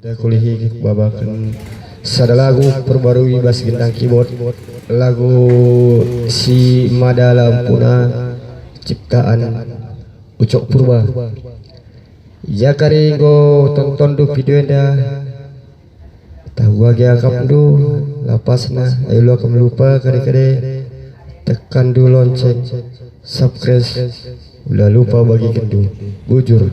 kulihi babakan sada lagu perbarui bass gendang keyboard lagu si Mada Lampuna ciptaan Ucok Purba. Ya kari go tonton du video enda tahu aja akap du lapasna ayo lo kamu lupa kade-kade tekan du lonceng subscribe udah lupa bagi kendu bujur.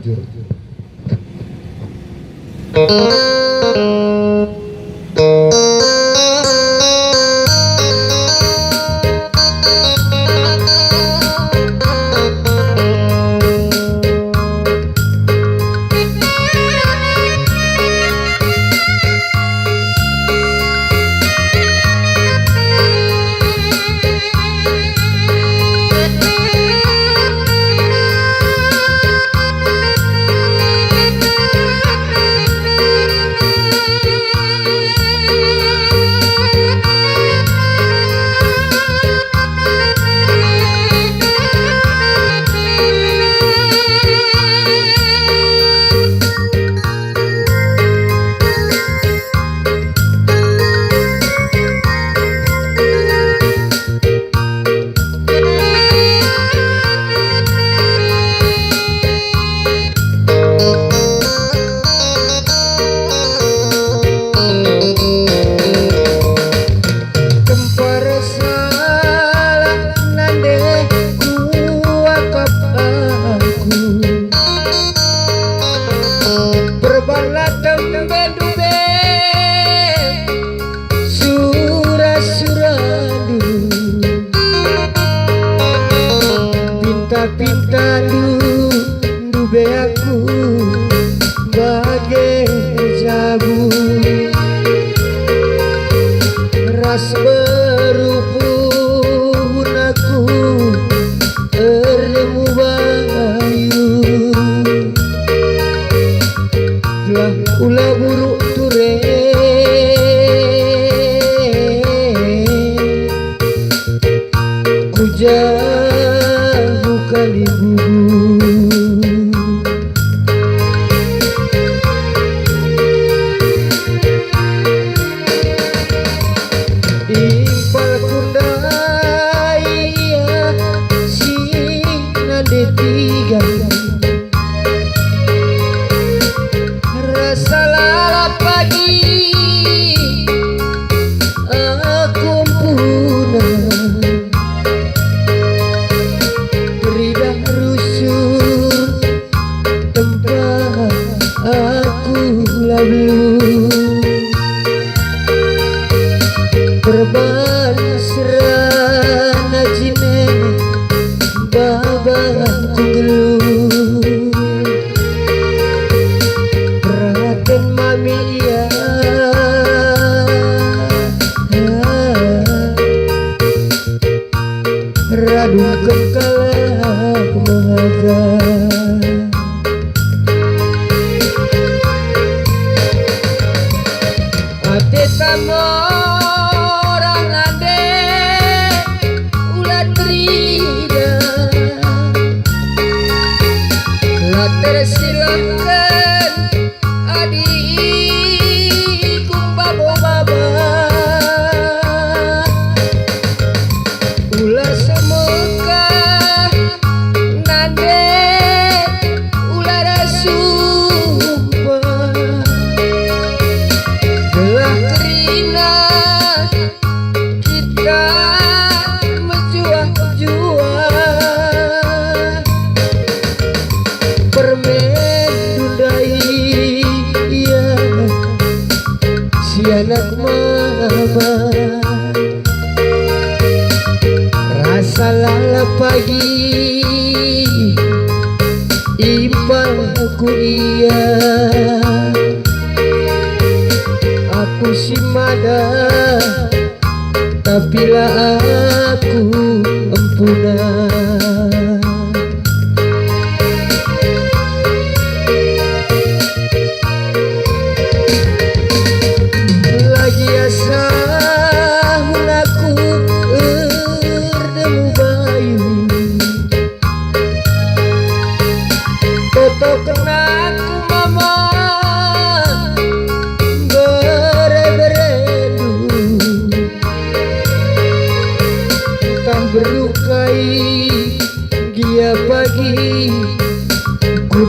Pinta du be aku bagai jabu ras berupun aku eremu bayu lah ula buruk ture kuja kali impal kundai si nade tiga rasa lala pagi aku punah perban serana jine baba kugelu perhatian mami ya radu kekala kumahaga ate tamo tersilakan adikku babo-baba ulah semoga nande ulah rasumpah telah kerina kita menjual-jual si anak mama rasa lala pagi impalku iya aku si Mada tapilah aku empuna kena aku mama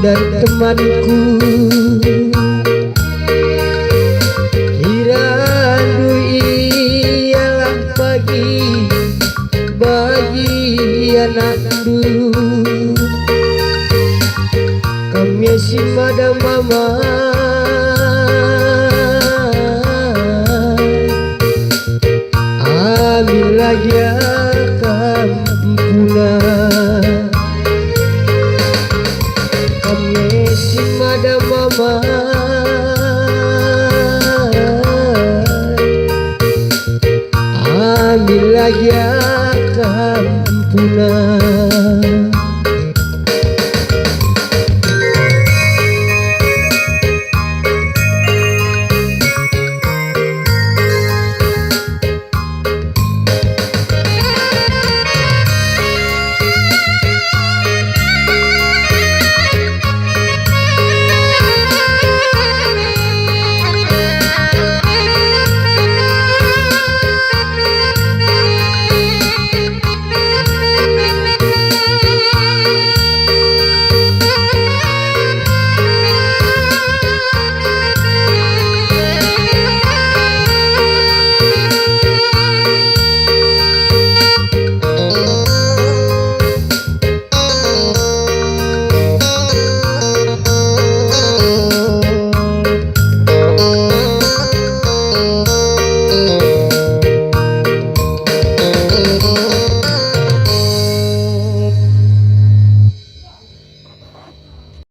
dan temanku.